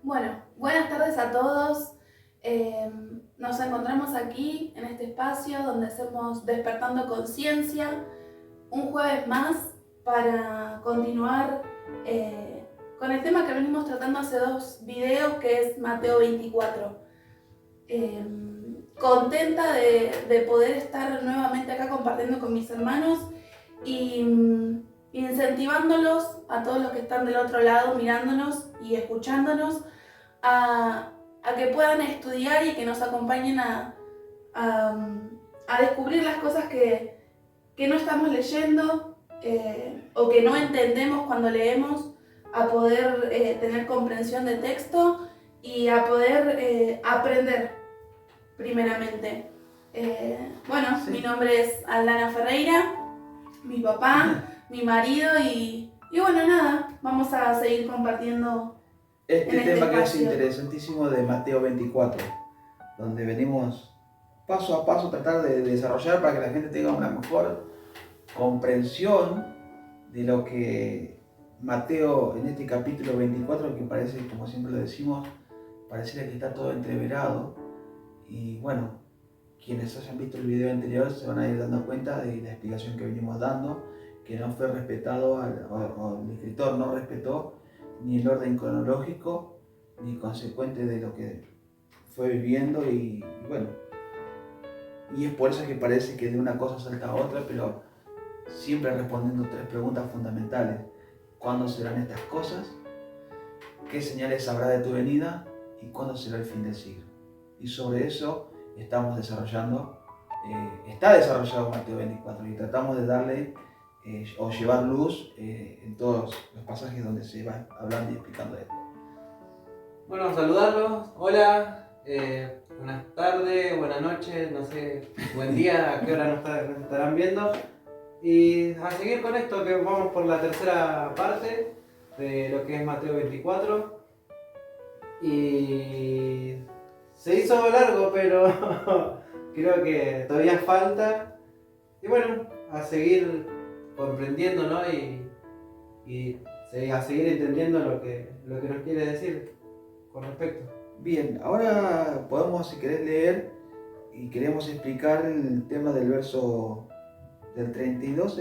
Bueno, buenas tardes a todos. Nos encontramos aquí en este espacio donde hacemos Despertando Conciencia, un jueves más para continuar con el tema que venimos tratando hace 2 videos, que es Mateo 24. Contenta de poder estar nuevamente acá compartiendo con mis hermanos y incentivándolos a todos los que están del otro lado mirándonos y escuchándonos a que puedan estudiar y que nos acompañen a descubrir las cosas que no estamos leyendo o que no entendemos cuando leemos, a poder tener comprensión de texto y a poder aprender primeramente. Sí. Mi nombre es Aldana Ferreira, mi papá, mi marido y bueno, nada, vamos a seguir compartiendo este tema espacio. Que es interesantísimo de Mateo 24, donde venimos paso a paso a tratar de desarrollar para que la gente tenga una mejor comprensión de lo que Mateo en este capítulo 24, que parece, como siempre lo decimos, pareciera que está todo entreverado. Y bueno, quienes hayan visto el video anterior se van a ir dando cuenta de la explicación que venimos dando, que no fue respetado, el escritor no respetó ni el orden cronológico ni consecuente de lo que fue viviendo y bueno, y es por eso que parece que de una cosa salta a otra, pero siempre respondiendo 3 preguntas fundamentales: ¿cuándo serán estas cosas? ¿Qué señales habrá de tu venida? ¿Y cuándo será el fin del siglo? Y sobre eso estamos desarrollando, está desarrollado Mateo 24 y tratamos de darle o llevar luz en todos los pasajes donde se va hablando y explicando esto. Bueno, saludarlos, hola, buenas tardes, buenas noches, no sé, buen día, a qué hora nos estarán viendo. Y a seguir con esto, que vamos por la tercera parte de lo que es Mateo 24. Y se hizo largo, pero creo que todavía falta. Y bueno, a seguir comprendiendo, ¿no? Y a seguir entendiendo lo que nos quiere decir con respecto. Bien, ahora podemos, si querés, leer y queremos explicar el tema del verso del 32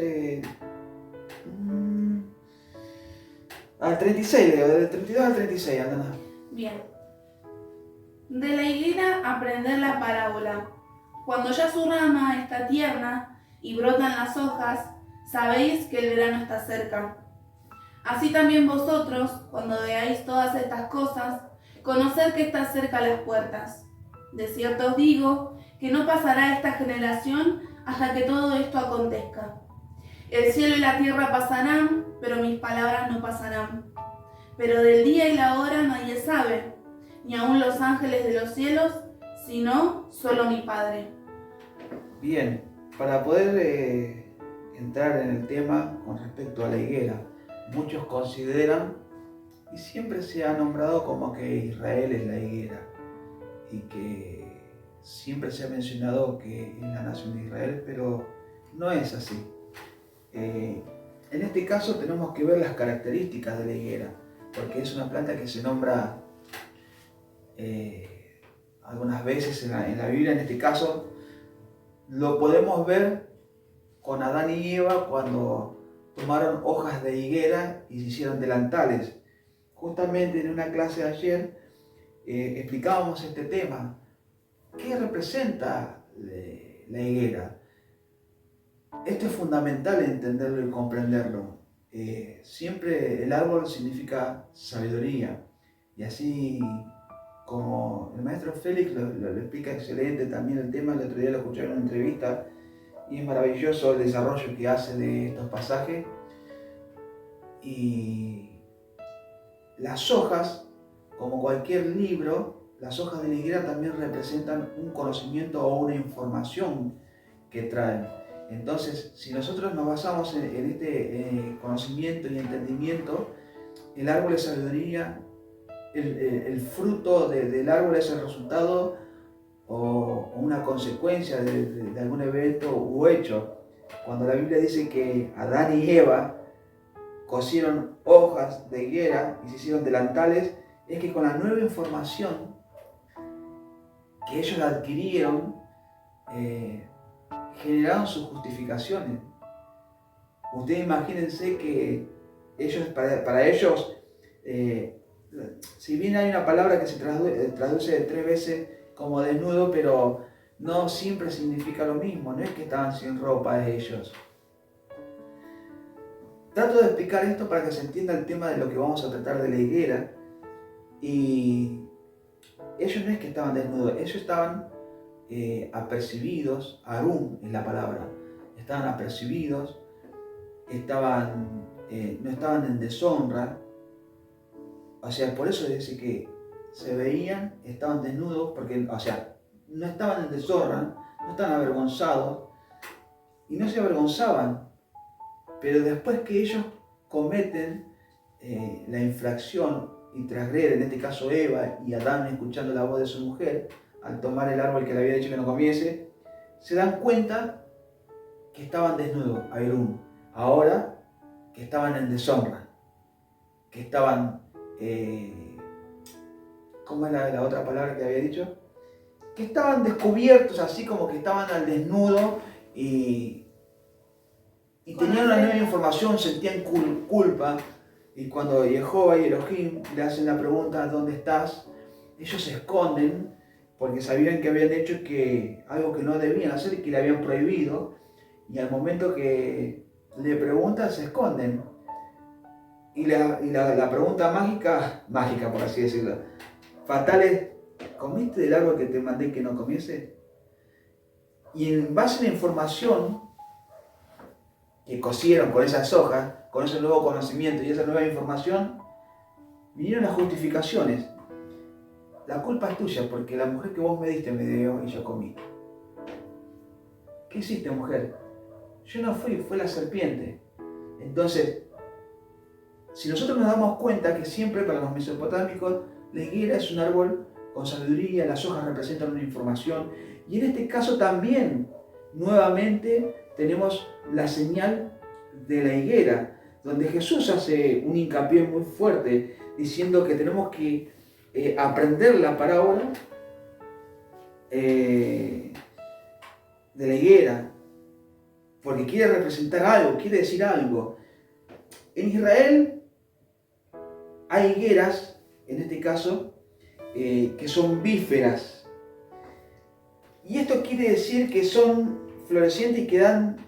al 36, Leo, del 32 al 36, Andana. Bien. De la higuera aprender la parábola. Cuando ya su rama está tierna y brotan las hojas, sabéis que el verano está cerca. Así también vosotros, cuando veáis todas estas cosas, conoced que está cerca las puertas. De cierto os digo que no pasará esta generación hasta que todo esto acontezca. El cielo y la tierra pasarán, pero mis palabras no pasarán. Pero del día y la hora nadie sabe, ni aun los ángeles de los cielos, sino solo mi Padre. Bien, para poder entrar en el tema con respecto a la higuera, muchos consideran, y siempre se ha nombrado como que Israel es la higuera, y que siempre se ha mencionado que es la nación de Israel, pero no es así. En este caso tenemos que ver las características de la higuera, porque es una planta que se nombra algunas veces en la Biblia. En este caso lo podemos ver con Adán y Eva cuando tomaron hojas de higuera y se hicieron delantales. Justamente en una clase de ayer explicábamos este tema. ¿Qué representa la higuera? Esto es fundamental entenderlo y comprenderlo. Siempre el árbol significa sabiduría, y así como el maestro Félix lo explica excelente también el tema. El otro día lo escuché en una entrevista y es maravilloso el desarrollo que hace de estos pasajes. Y las hojas, como cualquier libro, las hojas de la higuera también representan un conocimiento o una información que traen. Entonces, si nosotros nos basamos en este conocimiento y entendimiento, el árbol de sabiduría, el fruto del árbol es el resultado o una consecuencia de algún evento u hecho. Cuando la Biblia dice que Adán y Eva cosieron hojas de higuera y se hicieron delantales, es que con la nueva información que ellos adquirieron, generaron sus justificaciones. Ustedes imagínense que ellos, para ellos, si bien hay una palabra que se traduce 3 veces como desnudo, pero no siempre significa lo mismo, no es que estaban sin ropa ellos. Trato de explicar esto para que se entienda el tema de lo que vamos a tratar de la higuera. Y ellos no es que estaban desnudos, ellos estaban apercibidos, arum es la palabra, estaban apercibidos, no estaban en deshonra. O sea, por eso dice que se veían, estaban desnudos, porque, o sea, no estaban en deshonra, no estaban avergonzados y no se avergonzaban. Pero después que ellos cometen la infracción y transgreden, en este caso Eva y Adán escuchando la voz de su mujer, al tomar el árbol que le había dicho que no comiese, se dan cuenta que estaban desnudos, Airún. Ahora que estaban en deshonra, que estaban, ¿cómo es la otra palabra que había dicho? Que estaban descubiertos, así como que estaban al desnudo y tenían una nueva información, sentían culpa. Y cuando Jehová y Elohim le hacen la pregunta ¿dónde estás?, ellos se esconden porque sabían que habían hecho algo que no debían hacer y que le habían prohibido. Y al momento que le preguntan se esconden. Y la pregunta mágica por así decirlo, fatal es: ¿comiste del árbol que te mandé que no comiese? Y en base a la información que cosieron con esas hojas, con ese nuevo conocimiento y esa nueva información, vinieron las justificaciones. La culpa es tuya porque la mujer que vos me diste me dio y yo comí. ¿Qué hiciste, mujer? Yo no fui, fue la serpiente. Entonces, si nosotros nos damos cuenta que siempre para los mesopotámicos la higuera es un árbol con sabiduría, las hojas representan una información, y en este caso también, nuevamente, tenemos la señal de la higuera, donde Jesús hace un hincapié muy fuerte, diciendo que tenemos que aprender la parábola de la higuera, porque quiere representar algo, quiere decir algo. En Israel hay higueras, en este caso, que son bíferas. Y esto quiere decir que son florecientes y que dan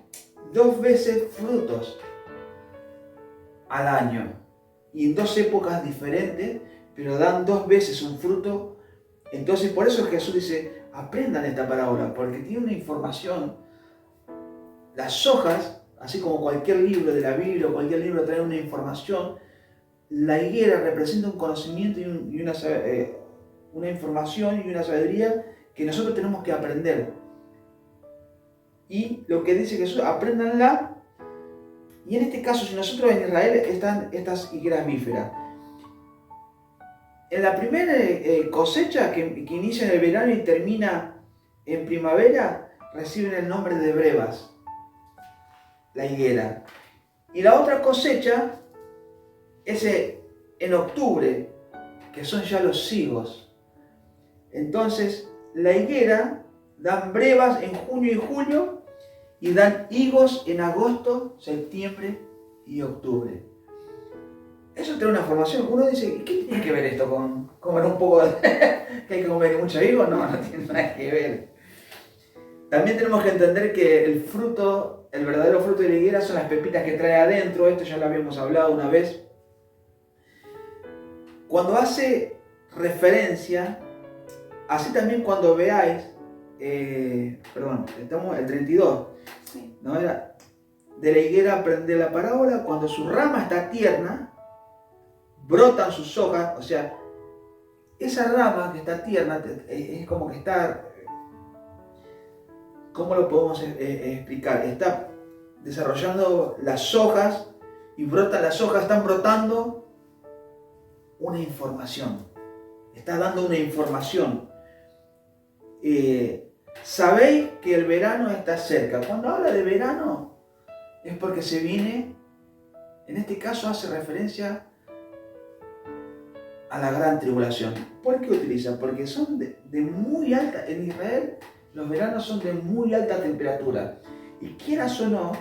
2 veces frutos al año. Y en 2 épocas diferentes, pero dan 2 veces un fruto. Entonces por eso Jesús dice, aprendan esta parábola, porque tiene una información. Las hojas, así como cualquier libro de la Biblia o cualquier libro trae una información, la higuera representa un conocimiento y una información y una sabiduría que nosotros tenemos que aprender. Y lo que dice Jesús, apréndanla. Y en este caso, si nosotros en Israel están estas higueras bíferas. En la primera cosecha que inicia en el verano y termina en primavera, reciben el nombre de brevas, la higuera. Y la otra cosecha es en octubre, que son ya los higos. Entonces, la higuera dan brevas en junio y julio y dan higos en agosto, septiembre y octubre. Eso trae una formación. Uno dice, ¿qué tiene que ver esto con comer un poco de... que hay que comer mucho higo? No, no tiene nada que ver. También tenemos que entender que el verdadero fruto de la higuera son las pepitas que trae adentro. Esto ya lo habíamos hablado una vez. Cuando hace referencia, así también cuando veáis, estamos el 32, Sí. ¿no? Era de la higuera aprender la parábola, cuando su rama está tierna, brotan sus hojas, o sea, esa rama que está tierna es como que está, ¿cómo lo podemos explicar? Está desarrollando las hojas y las hojas están brotando una información, está dando una información. Sabéis que el verano está cerca. Cuando habla de verano es porque se viene, en este caso hace referencia a la gran tribulación. ¿Por qué utiliza? Porque son de muy alta, en Israel los veranos son de muy alta temperatura. Y quieras o no,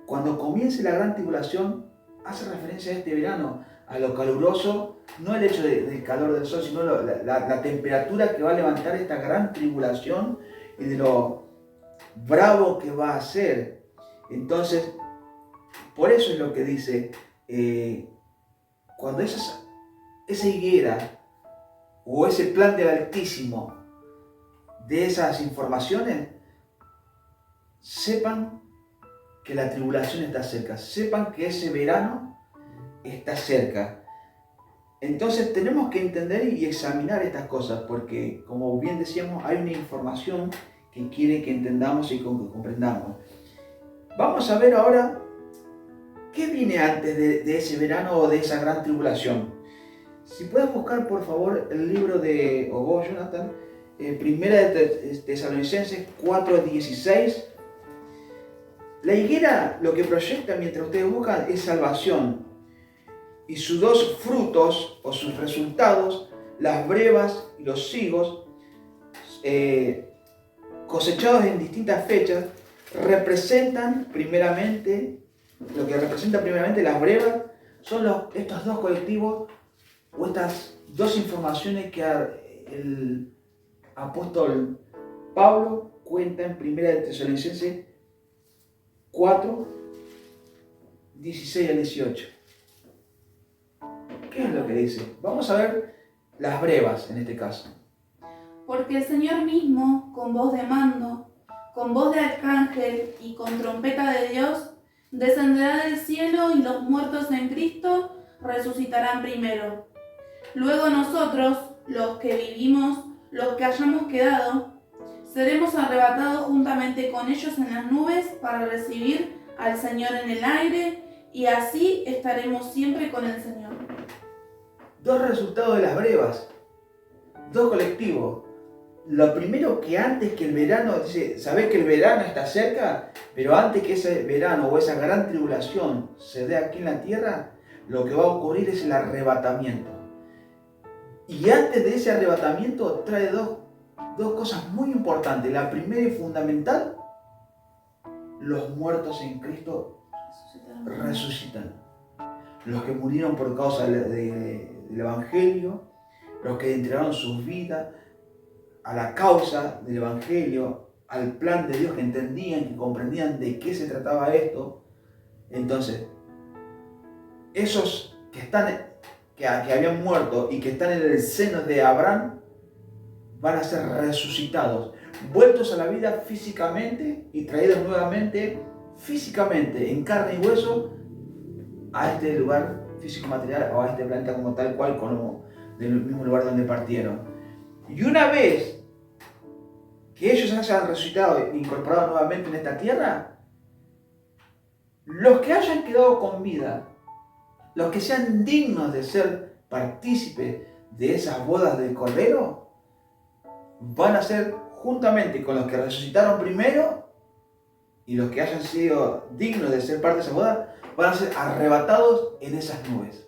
cuando comience la gran tribulación, hace referencia a este verano, a lo caluroso, no el hecho del calor del sol, sino la temperatura que va a levantar esta gran tribulación y de lo bravo que va a ser. Entonces, por eso es lo que dice, cuando esa higuera o ese plan del Altísimo de esas informaciones, sepan que la tribulación está cerca, sepan que ese verano está cerca. Entonces tenemos que entender y examinar estas cosas, porque como bien decíamos, hay una información que quiere que entendamos y que comprendamos. Vamos a ver ahora qué viene antes de ese verano o de esa gran tribulación. Si puedes buscar por favor el libro de vos, Jonathan, Primera de Tesalonicenses 4:16. La higuera lo que proyecta mientras ustedes buscan es salvación, y sus dos frutos o sus resultados, las brevas y los higos, cosechados en distintas fechas, representan primeramente, lo que representa primeramente las brevas son estos dos colectivos o estas dos informaciones que el apóstol Pablo cuenta en Primera de Tesalonicenses 4, 16 al 18. ¿Qué es lo que dice? Vamos a ver las brevas en este caso. Porque el Señor mismo, con voz de mando, con voz de arcángel y con trompeta de Dios, descenderá del cielo y los muertos en Cristo resucitarán primero. Luego nosotros, los que vivimos, los que hayamos quedado, seremos arrebatados juntamente con ellos en las nubes para recibir al Señor en el aire, y así estaremos siempre con el Señor. Dos resultados de las brevas, dos colectivos. Lo primero, que antes que el verano, dice, sabés que el verano está cerca, pero antes que ese verano o esa gran tribulación se dé aquí en la tierra, lo que va a ocurrir es el arrebatamiento. Y antes de ese arrebatamiento trae dos cosas muy importantes. La primera y fundamental, los muertos en Cristo resucitan. Los que murieron por causa del Evangelio, los que entregaron sus vidas a la causa del Evangelio, al plan de Dios, que entendían, que comprendían de qué se trataba esto. Entonces, esos que habían muerto y que están en el seno de Abraham, van a ser resucitados, vueltos a la vida físicamente y traídos nuevamente físicamente, en carne y hueso, a este lugar físico material o a este planeta como tal cual, como del mismo lugar donde partieron. Y una vez que ellos se hayan resucitado e incorporado nuevamente en esta tierra, los que hayan quedado con vida, los que sean dignos de ser partícipes de esas bodas del Cordero, van a ser juntamente con los que resucitaron primero y los que hayan sido dignos de ser parte de esa boda, van a ser arrebatados en esas nubes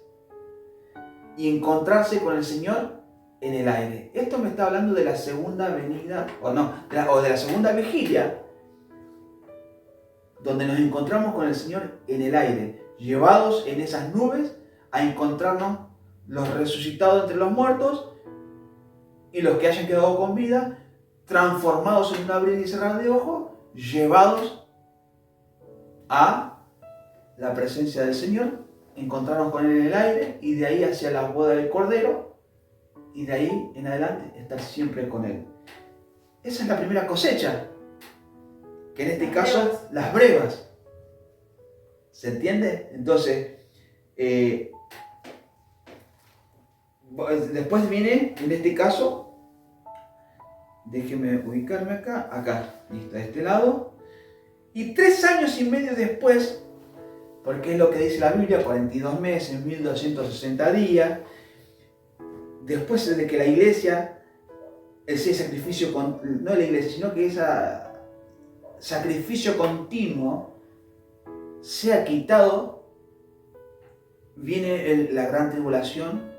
y encontrarse con el Señor en el aire. Esto me está hablando de la segunda venida, o de la segunda vigilia, donde nos encontramos con el Señor en el aire, llevados en esas nubes a encontrarnos los resucitados entre los muertos y los que hayan quedado con vida, transformados en un abrir y cerrar de ojos, llevados a la presencia del Señor, encontrarnos con Él en el aire y de ahí hacia la boda del Cordero y de ahí en adelante estar siempre con Él. Esa es la primera cosecha, que en este caso las brevas. ¿Se entiende? Entonces, después viene, en este caso, déjeme ubicarme acá, listo, de este lado, y 3 años y medio después, porque es lo que dice la Biblia, 42 meses, 1260 días, después de que la iglesia, ese sacrificio, no la iglesia, sino que ese sacrificio continuo sea quitado, viene la gran tribulación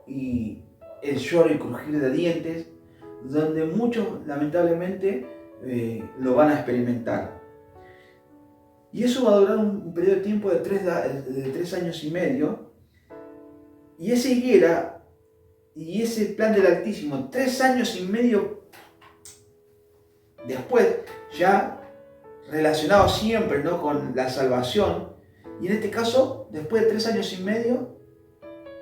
y el lloro y crujir de dientes, donde muchos lamentablemente lo van a experimentar. Y eso va a durar un periodo de tiempo de 3 años y medio. Y esa higuera y ese plan del Altísimo, 3 años y medio después, ya relacionado siempre, ¿no?, con la salvación. Y en este caso, después de 3 años y medio,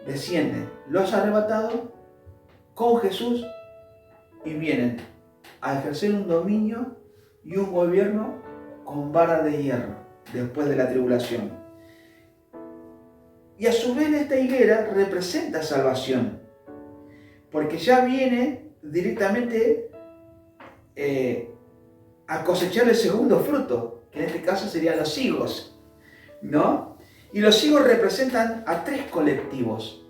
descienden los arrebatados con Jesús y vienen a ejercer un dominio y un gobierno con vara de hierro después de la tribulación. Y a su vez esta higuera representa salvación, porque ya viene directamente a cosechar el segundo fruto, que en este caso serían los higos, ¿no? Y los higos representan a 3 colectivos,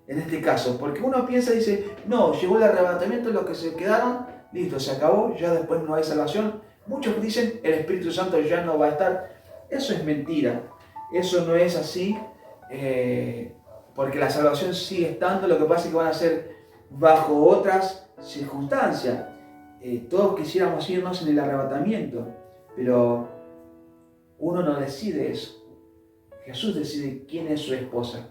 en este caso, porque uno piensa y dice, no, llegó el arrebatamiento, los que se quedaron, listo, se acabó, ya después no hay salvación. Muchos dicen, el Espíritu Santo ya no va a estar. Eso es mentira, eso no es así, porque la salvación sigue estando, lo que pasa es que van a ser bajo otras circunstancias. Todos quisiéramos irnos en el arrebatamiento, pero uno no decide eso. Jesús decide quién es su esposa.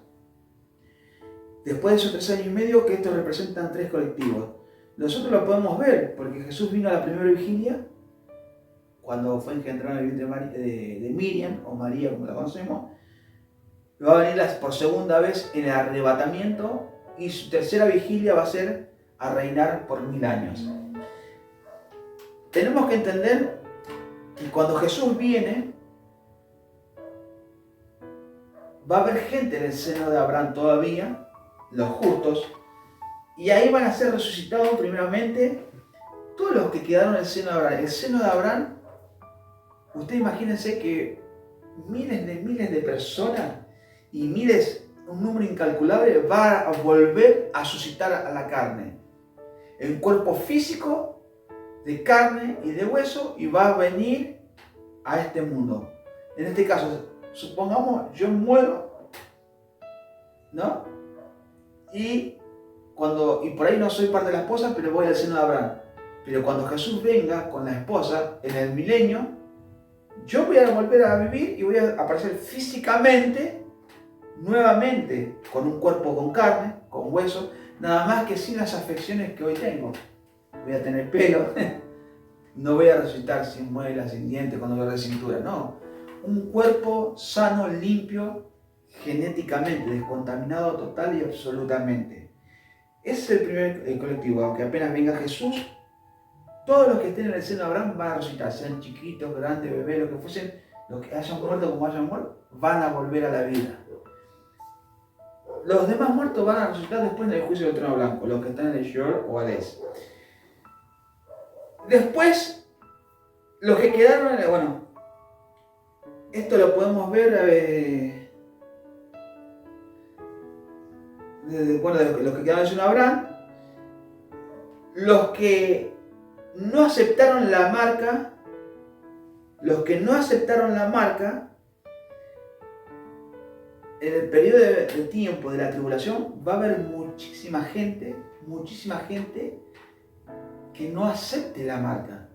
Después de esos 3 años y medio, que estos representan 3 colectivos. Nosotros lo podemos ver, porque Jesús vino a la primera vigilia, cuando fue engendrado en el vientre de Miriam, o María como la conocemos. Va a venir por segunda vez en el arrebatamiento, y su tercera vigilia va a ser a reinar por 1000 años. Tenemos que entender que cuando Jesús viene, va a haber gente en el seno de Abraham todavía, los justos, y ahí van a ser resucitados primeramente todos los que quedaron en el seno de Abraham. El seno de Abraham, ustedes imagínense que miles de personas y un número incalculable va a volver a suscitar a la carne. El cuerpo físico de carne y de hueso, y va a venir a este mundo. En este caso, supongamos yo muero, ¿no? Y por ahí no soy parte de la esposa, pero voy al seno de Abraham. Pero cuando Jesús venga con la esposa en el milenio, yo voy a volver a vivir y voy a aparecer físicamente, nuevamente, con un cuerpo con carne, con hueso, nada más que sin las afecciones que hoy tengo. Voy a tener pelo, no voy a resucitar sin muelas, sin dientes, con dolor de cintura, no. Un cuerpo sano, limpio, genéticamente, descontaminado total y absolutamente. Ese es el primer colectivo. Aunque apenas venga Jesús, todos los que estén en el seno de Abraham van a resucitar, sean chiquitos, grandes, bebés, lo que fuesen, los que hayan muerto como hayan muerto, van a volver a la vida. Los demás muertos van a resucitar después del juicio del trono blanco, los que están en el Sheol o Hades. Después, los que quedaron, bueno, esto lo podemos ver, los que quedaron en el seno de Abraham, los que no aceptaron la marca, en el periodo de tiempo de la tribulación va a haber muchísima gente que no acepte la marca,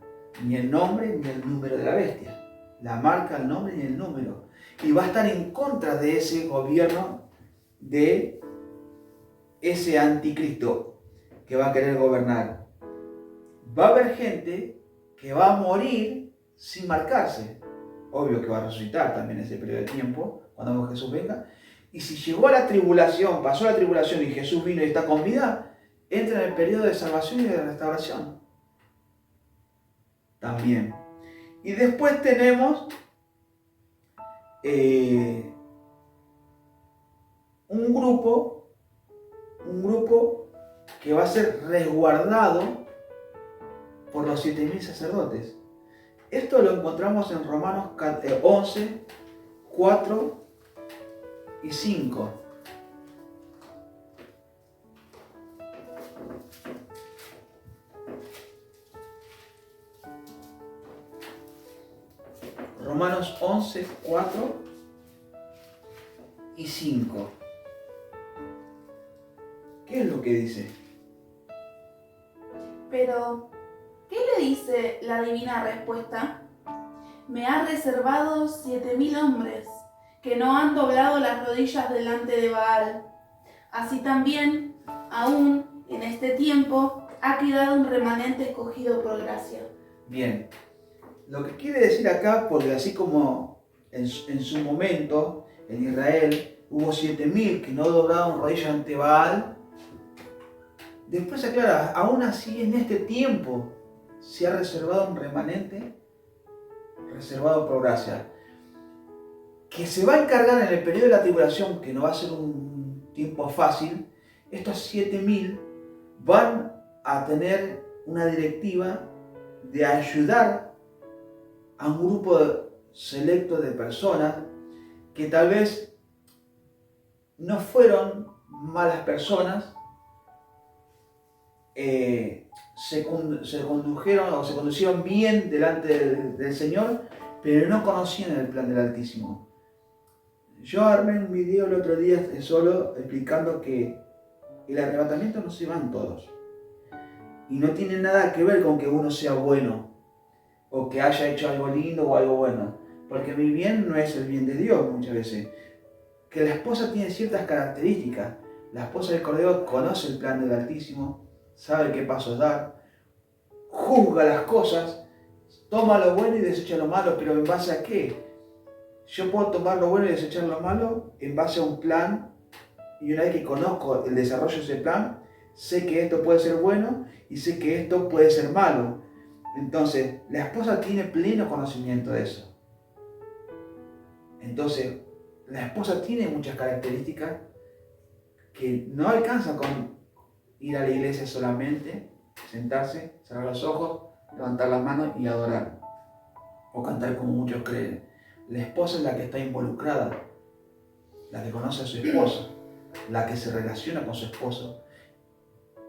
ni el nombre ni el número de la bestia. La marca, el nombre y el número. Y va a estar en contra de ese gobierno, de ese anticristo que va a querer gobernar. Va a haber gente que va a morir sin marcarse. Obvio que va a resucitar también ese periodo de tiempo, cuando Jesús venga. Y si llegó a la tribulación, pasó la tribulación y Jesús vino y está con vida, entra en el periodo de salvación y de restauración. También. Y después tenemos un grupo que va a ser resguardado por los 7000 sacerdotes. Esto lo encontramos en Romanos 11, 4 y 5. Romanos 11, 4 y 5. ¿Qué es lo que dice? Pero, ¿qué le dice la divina respuesta? Me ha reservado 7000 hombres que no han doblado las rodillas delante de Baal. Así también, aún en este tiempo, ha quedado un remanente escogido por gracia. Bien, lo que quiere decir acá, porque así como en su momento en Israel hubo 7000 que no doblaron rodillas ante Baal, después aclara, aún así en este tiempo se ha reservado un remanente reservado por gracia, que se va a encargar en el periodo de la tribulación, que no va a ser un tiempo fácil. Estos 7000 van a tener una directiva de ayudar a un grupo selecto de personas que tal vez no fueron malas personas, se condujeron o se conducieron bien delante del Señor, pero no conocían el plan del Altísimo. Yo armé un video el otro día solo explicando que el arrebatamiento no se van todos. Y no tiene nada que ver con que uno sea bueno o que haya hecho algo lindo o algo bueno. Porque mi bien no es el bien de Dios muchas veces. Que la esposa tiene ciertas características. La esposa del Cordero conoce el plan del Altísimo, sabe qué pasos dar, juzga las cosas, toma lo bueno y desecha lo malo, pero ¿en base a qué? Yo puedo tomar lo bueno y desechar lo malo en base a un plan, y una vez que conozco el desarrollo de ese plan, sé que esto puede ser bueno y sé que esto puede ser malo. Entonces, la esposa tiene pleno conocimiento de eso. Entonces, la esposa tiene muchas características que no alcanza con ir a la iglesia solamente, sentarse, cerrar los ojos, levantar las manos y adorar. O cantar como muchos creen. La esposa es la que está involucrada, la que conoce a su esposo, la que se relaciona con su esposo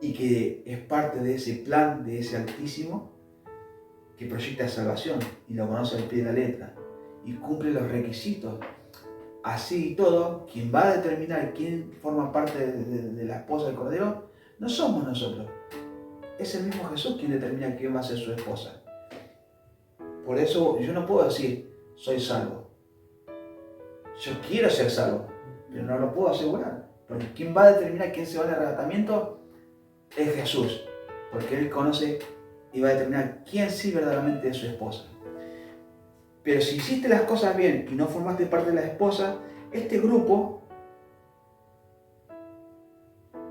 y que es parte de ese plan, de ese Altísimo, que proyecta salvación y lo conoce al pie de la letra y cumple los requisitos. Así y todo, quien va a determinar quién forma parte de la esposa del Cordero no somos nosotros. Es el mismo Jesús quien determina quién va a ser su esposa. Por eso yo no puedo decir, soy salvo. Yo quiero ser salvo, pero no lo puedo asegurar. Porque quien va a determinar quién se va al arrebatamiento es Jesús. Porque Él conoce y va a determinar quién sí verdaderamente es su esposa. Pero si hiciste las cosas bien y no formaste parte de la esposa, este grupo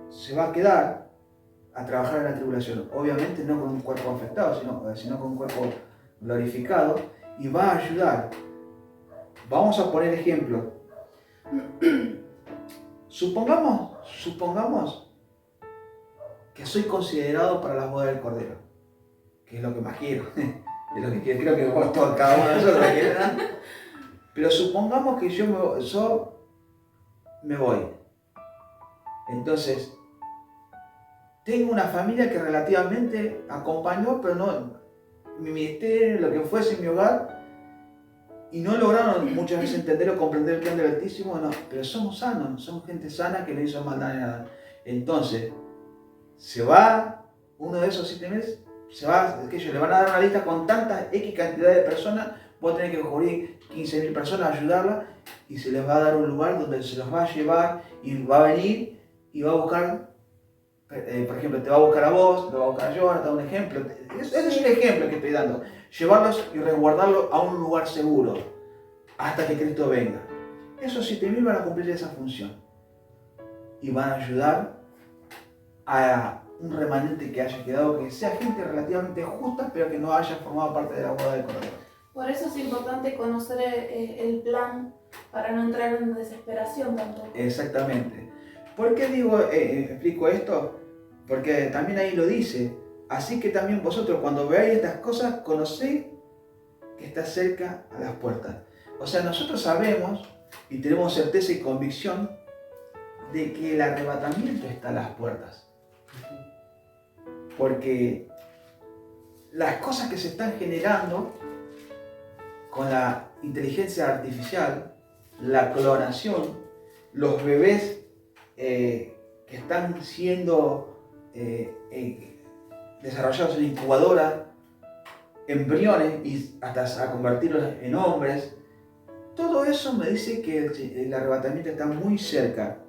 se va a quedar a trabajar en la tribulación. Obviamente no con un cuerpo afectado, sino con un cuerpo glorificado, y va a ayudar. Vamos a poner ejemplo. Supongamos que soy considerado para las bodas del Cordero, que es lo que más quiero. Es lo que creo que cada uno de nosotros lo quiere, ¿no? Pero supongamos que yo me voy. Entonces, tengo una familia que relativamente acompañó, pero no mi ministerio, lo que fuese mi hogar, y no lograron muchas veces entender o comprender el plan del Altísimo, no, pero somos sanos, somos gente sana que no hizo maldad ni nada. Entonces, se va uno de esos 7 meses, se va, que ellos le van a dar una lista con tantas X cantidad de personas, vos tenés que cubrir 15.000 personas, ayudarlas, y se les va a dar un lugar donde se los va a llevar, y va a venir y va a buscar, por ejemplo, te va a buscar a vos, te va a buscar a yo, te da un ejemplo. Ese es un ejemplo que estoy dando. Llevarlos y resguardarlos a un lugar seguro hasta que Cristo venga. Esos 7.000 van a cumplir esa función y van a ayudar a un remanente que haya quedado, que sea gente relativamente justa, pero que no haya formado parte de la boda del Cordero. Por eso es importante conocer el plan para no entrar en desesperación tampoco. Exactamente. ¿Por qué explico esto? Porque también ahí lo dice. Así que también vosotros, cuando veáis estas cosas, conocéis que está cerca a las puertas. O sea, nosotros sabemos y tenemos certeza y convicción de que el arrebatamiento está a las puertas. Porque las cosas que se están generando con la inteligencia artificial, la clonación, los bebés que están siendo desarrollados en incubadora, embriones y hasta a convertirlos en hombres. Todo eso me dice que el arrebatamiento está muy cerca.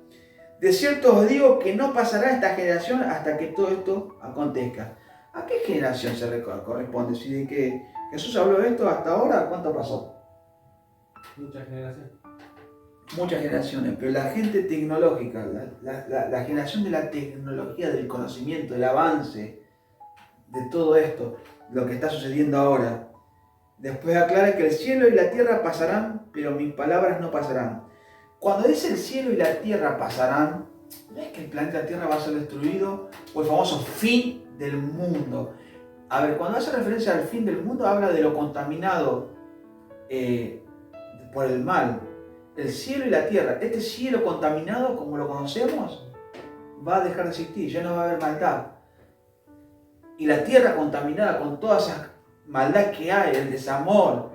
De cierto os digo que no pasará esta generación hasta que todo esto acontezca. ¿A qué generación se corresponde? Si de que Jesús habló de esto hasta ahora, ¿cuánto pasó? Muchas generaciones. Muchas generaciones, pero la gente tecnológica, la generación de la tecnología, del conocimiento, del avance, de todo esto, lo que está sucediendo ahora. Después aclara que el cielo y la tierra pasarán, pero mis palabras no pasarán. Cuando dice el cielo y la tierra pasarán, no es que el planeta Tierra va a ser destruido o el famoso fin del mundo. A ver, cuando hace referencia al fin del mundo, habla de lo contaminado por el mal. El cielo y la tierra, este cielo contaminado como lo conocemos, va a dejar de existir, ya no va a haber maldad. Y la tierra contaminada con toda esa maldad que hay, el desamor,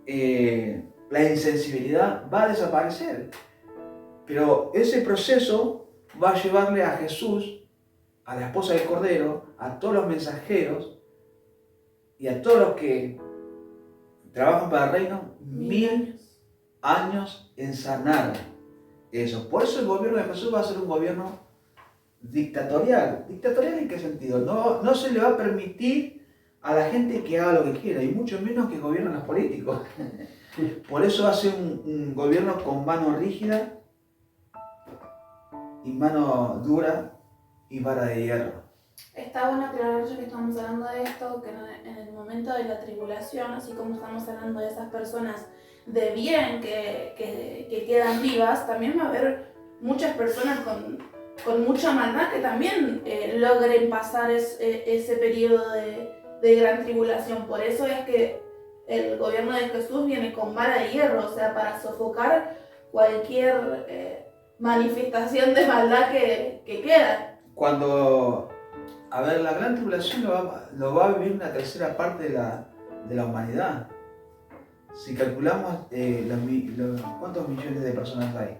la insensibilidad, va a desaparecer. Pero ese proceso va a llevarle a Jesús, a la esposa del Cordero, a todos los mensajeros y a todos los que trabajan para el reino, 1000 años en sanar eso. Por eso el gobierno de Jesús va a ser un gobierno dictatorial. ¿Dictatorial en qué sentido? No se le va a permitir a la gente que haga lo que quiera, y mucho menos que gobiernen los políticos. Por eso va a ser un gobierno con mano rígida y mano dura y vara de hierro. Está bueno aclarar, ya que estamos hablando de esto, que en el momento de la tribulación, así como estamos hablando de esas personas de bien que quedan vivas, también va a haber muchas personas con mucha maldad que también logren pasar ese periodo de gran tribulación. Por eso es que el gobierno de Jesús viene con vara de hierro, o sea, para sofocar cualquier manifestación de maldad que queda. Cuando, a ver, la gran tribulación lo va a vivir una tercera parte de la humanidad. Si calculamos cuántos millones de personas hay,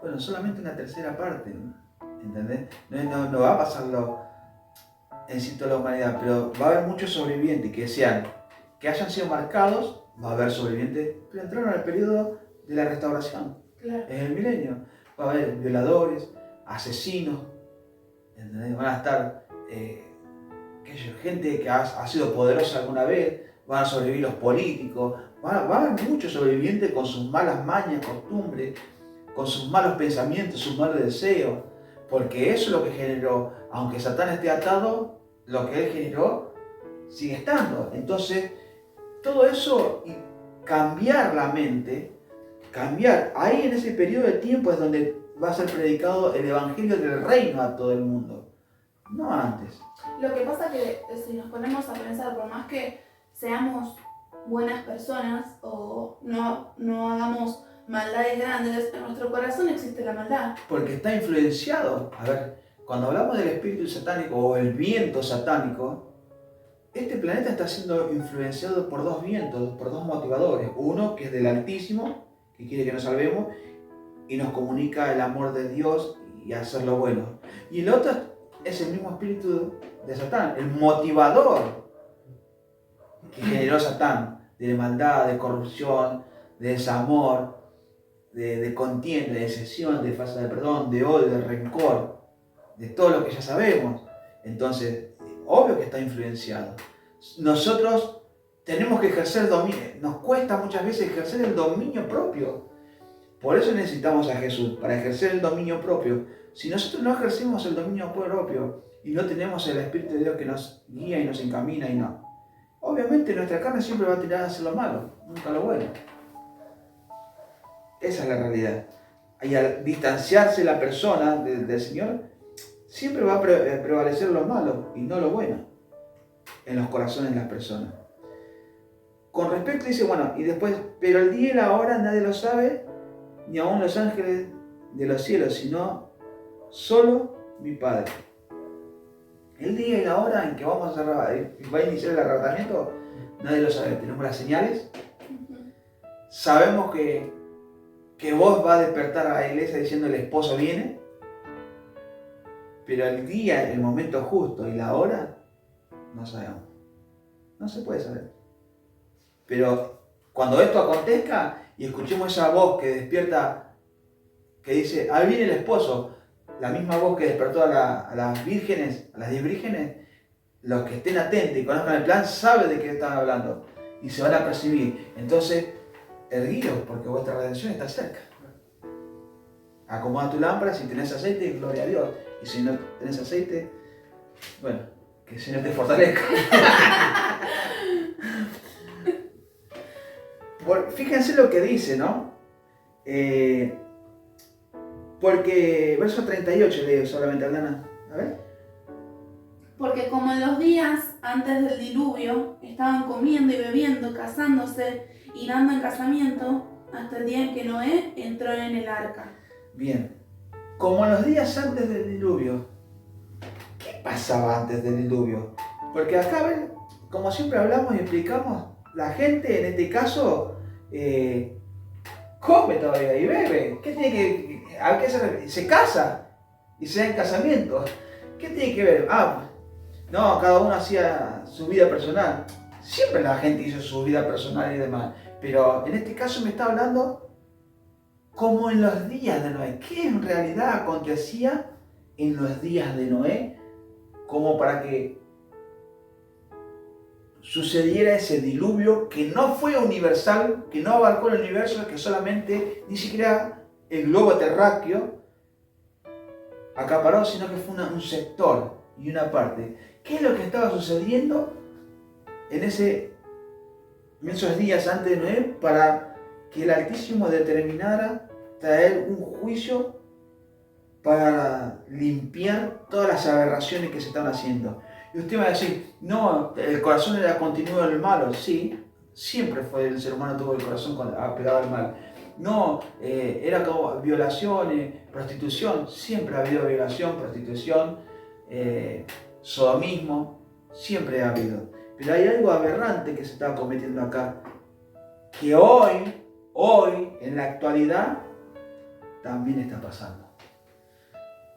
bueno, solamente una tercera parte, ¿no? ¿Entendés? No va a pasarlo en sí toda la humanidad, pero va a haber muchos sobrevivientes que hayan sido marcados, va a haber sobrevivientes, pero entraron al periodo de la restauración, Claro. en el milenio. Va a haber violadores, asesinos, ¿entendés? Van a estar gente que ha sido poderosa alguna vez, van a sobrevivir los políticos, va a haber muchos sobrevivientes con sus malas mañas, costumbres, con sus malos pensamientos, sus malos deseos, porque eso es lo que generó, aunque Satán esté atado, lo que él generó sigue estando. Entonces, todo eso, y cambiar la mente, ahí en ese periodo de tiempo es donde va a ser predicado el evangelio del reino a todo el mundo, no antes. Lo que pasa que si nos ponemos a pensar, por más que seamos buenas personas o no hagamos maldades grandes, en nuestro corazón existe la maldad. Porque está influenciado. A ver, cuando hablamos del espíritu satánico o el viento satánico, este planeta está siendo influenciado por dos vientos, por dos motivadores. Uno que es del Altísimo, que quiere que nos salvemos y nos comunica el amor de Dios y hacer lo bueno. Y el otro es el mismo espíritu de Satán, el motivador que generó Satán, de maldad, de corrupción, de desamor, de contienda, de excesión, de falta de perdón, de odio, de rencor, de todo lo que ya sabemos. Entonces, obvio que está influenciado. Nosotros tenemos que ejercer el dominio, nos cuesta muchas veces ejercer el dominio propio. Por eso necesitamos a Jesús, para ejercer el dominio propio. Si nosotros no ejercemos el dominio propio y no tenemos el Espíritu de Dios que nos guía y nos encamina y no, obviamente nuestra carne siempre va a tirar a hacer lo malo, nunca lo bueno. Esa es la realidad. Y al distanciarse la persona del Señor, siempre va a prevalecer lo malo y no lo bueno en los corazones de las personas. Con respecto dice, bueno, y después, pero el día y la hora nadie lo sabe, ni aun los ángeles de los cielos, sino solo mi Padre. El día y la hora en que va a iniciar el arrebatamiento, nadie lo sabe. Tenemos las señales, sabemos que vos va a despertar a la iglesia diciendo el esposo viene, Pero el día, el momento justo y la hora, no sabemos. No se puede saber. Pero cuando esto acontezca y escuchemos esa voz que despierta, que dice, ahí viene el esposo, la misma voz que despertó a las vírgenes, a las 10 vírgenes, los que estén atentos y conozcan el plan saben de qué están hablando y se van a percibir. Entonces, erguidos porque vuestra redención está cerca. Acomoda tu lámpara, si tenés aceite, gloria a Dios. Y si no tenés aceite, bueno, que el Señor te fortalezca. Fíjense lo que dice, ¿no? Porque, verso 38 leo solamente, Aldana. A ver. Porque como en los días antes del diluvio estaban comiendo y bebiendo, casándose y dando en casamiento, hasta el día en que Noé entró en el arca. Bien. Como en los días antes del diluvio. ¿Qué pasaba antes del diluvio? Porque acá, ven, como siempre hablamos y explicamos, la gente en este caso come todavía y bebe. ¿Qué tiene que, a qué se casa y se da en casamiento? ¿Qué tiene que ver? No, cada uno hacía su vida personal. Siempre la gente hizo su vida personal y demás. Pero en este caso me está hablando como en los días de Noé. ¿Qué en realidad acontecía en los días de Noé? Como para que sucediera ese diluvio que no fue universal, que no abarcó el universo, que solamente, ni siquiera el globo terráqueo acaparó, sino que fue un sector y una parte. ¿Qué es lo que estaba sucediendo en esos días antes de Noé para que el Altísimo determinara traer un juicio para limpiar todas las aberraciones que se estaban haciendo? Y usted va a decir, no, el corazón era continuo del malo. Sí, siempre fue el ser humano tuvo el corazón apegado al mal. No, era como violaciones, prostitución. Siempre ha habido violación, prostitución, sodomismo, siempre ha habido. Pero hay algo aberrante que se está cometiendo acá, que hoy, en la actualidad, también está pasando.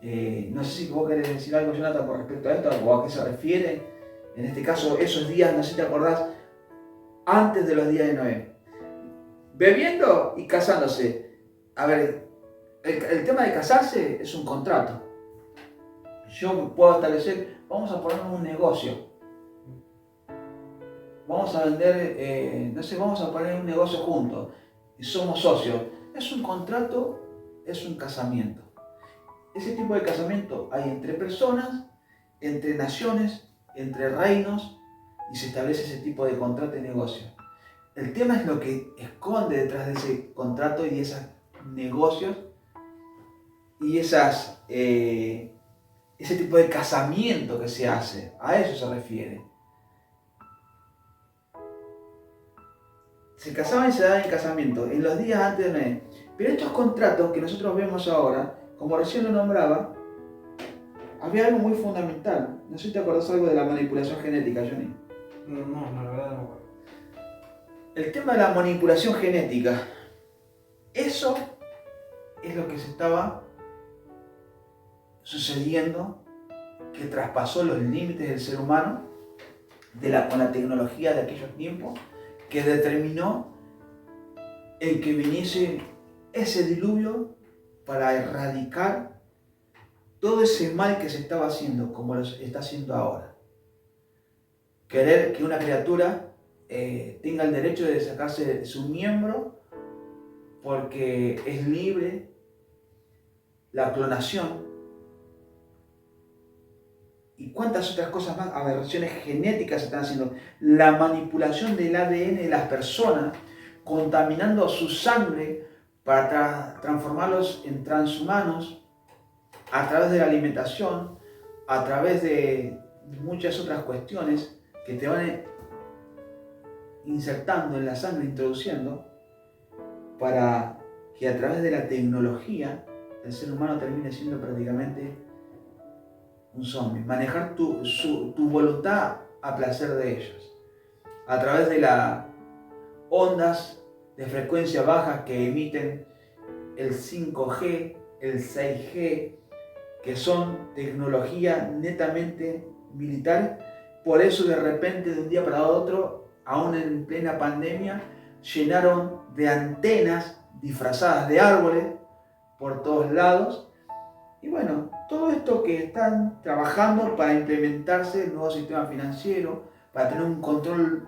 No sé si vos querés decir algo, Jonathan, con respecto a esto, o a qué se refiere. En este caso, esos días, no sé si te acordás, antes de los días de Noé. Bebiendo y casándose. A ver, el tema de casarse es un contrato. Yo puedo establecer, vamos a poner un negocio. Vamos a vender, vamos a poner un negocio juntos. Y somos socios. Es un contrato, es un casamiento. Ese tipo de casamiento hay entre personas, entre naciones, entre reinos, y se establece ese tipo de contrato y negocio. El tema es lo que esconde detrás de ese contrato y de esos negocios y ese tipo de casamiento que se hace. A eso se refiere. Se casaban y se daban en casamiento en los días antes de Noé. Pero estos contratos que nosotros vemos ahora, como recién lo nombraba, había algo muy fundamental. No sé si te acordás algo de la manipulación genética, Johnny. No, la verdad no me acuerdo. El tema de la manipulación genética, eso es lo que se estaba sucediendo, que traspasó los límites del ser humano con la tecnología de aquellos tiempos, que determinó el que viniese ese diluvio para erradicar todo ese mal que se estaba haciendo, como lo está haciendo ahora. Querer que una criatura tenga el derecho de sacarse su miembro porque es libre, la clonación y cuántas otras cosas más, aberraciones genéticas se están haciendo, la manipulación del ADN de las personas, contaminando su sangre para transformarlos en transhumanos a través de la alimentación, a través de muchas otras cuestiones que te van insertando en la sangre, introduciendo, para que a través de la tecnología el ser humano termine siendo prácticamente un zombie. Manejar tu voluntad a placer de ellos. A través de las ondas de frecuencia baja que emiten el 5G, el 6G, que son tecnología netamente militar. Por eso de repente, de un día para otro, aún en plena pandemia, llenaron de antenas disfrazadas de árboles por todos lados. Y bueno, todo esto que están trabajando para implementarse el nuevo sistema financiero, para tener un control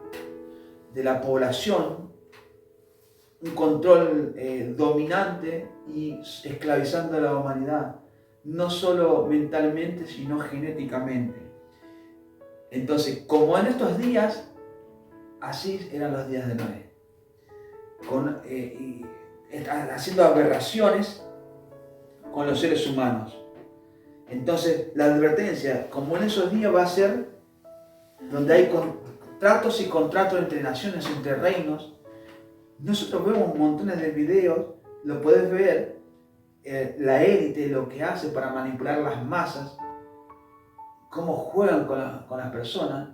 de la población, un control dominante y esclavizando a la humanidad, no solo mentalmente, sino genéticamente. Entonces, como en estos días, así eran los días de Noé, haciendo aberraciones con los seres humanos. Entonces, la advertencia, como en esos días, va a ser donde hay tratos y contratos entre naciones, entre reinos. Nosotros vemos montones de videos, lo podés ver, la élite, lo que hace para manipular las masas, cómo juegan con las personas,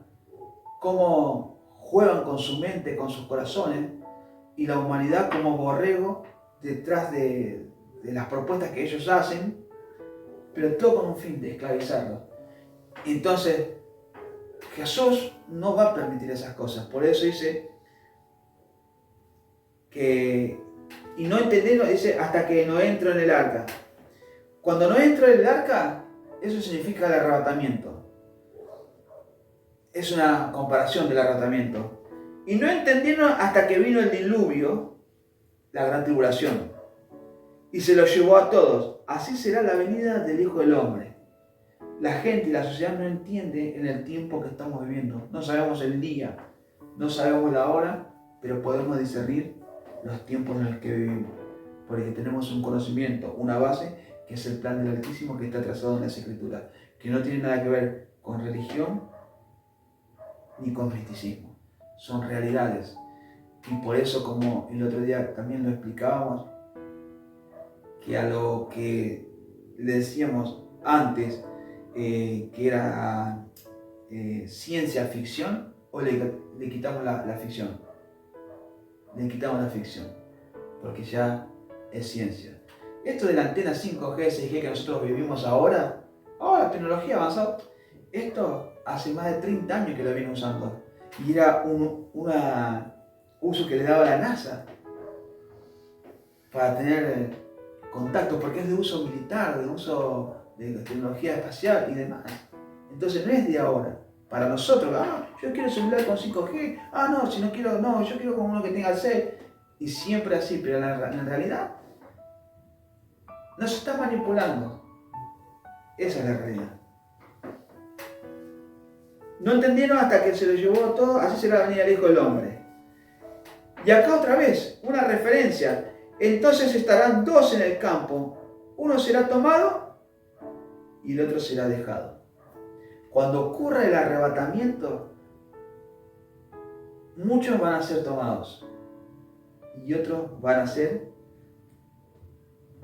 cómo juegan con su mente, con sus corazones, y la humanidad como borrego detrás de las propuestas que ellos hacen, pero todo con un fin de esclavizarlos. Entonces, Jesús no va a permitir esas cosas. Por eso dice que, y no entendiendo, dice, hasta que no entro en el arca. Cuando no entro en el arca, eso significa el arrebatamiento. Es una comparación del arrebatamiento. Y no entendieron hasta que vino el diluvio, la gran tribulación, y se lo llevó a todos. Así será la venida del Hijo del Hombre. La gente y la sociedad no entiende en el tiempo que estamos viviendo. No sabemos el día, no sabemos la hora, pero podemos discernir los tiempos en los que vivimos. Porque tenemos un conocimiento, una base, que es el plan del Altísimo que está trazado en las Escrituras, que no tiene nada que ver con religión ni con misticismo. Son realidades. Y por eso, como el otro día también lo explicábamos, que a lo que le decíamos antes, que era ciencia ficción, o le quitamos la ficción. Le quitamos la ficción, porque ya es ciencia. Esto de la antena 5G, 6G que nosotros vivimos ahora, tecnología avanzada, esto hace más de 30 años que lo viene usando. Y era un uso que le daba la NASA para tener contacto, porque es de uso militar, de uso de tecnología espacial y demás. Entonces no es de ahora. Para nosotros, yo quiero celular con 5G, no, si no quiero, no, yo quiero con uno que tenga el 6. Y siempre así, pero en realidad nos está manipulando. Esa es la realidad. No entendieron hasta que se lo llevó todo, así será la venida del Hijo del Hombre. Y acá otra vez, una referencia. Entonces estarán dos en el campo, uno será tomado y el otro será dejado. Cuando ocurra el arrebatamiento, muchos van a ser tomados y otros van a ser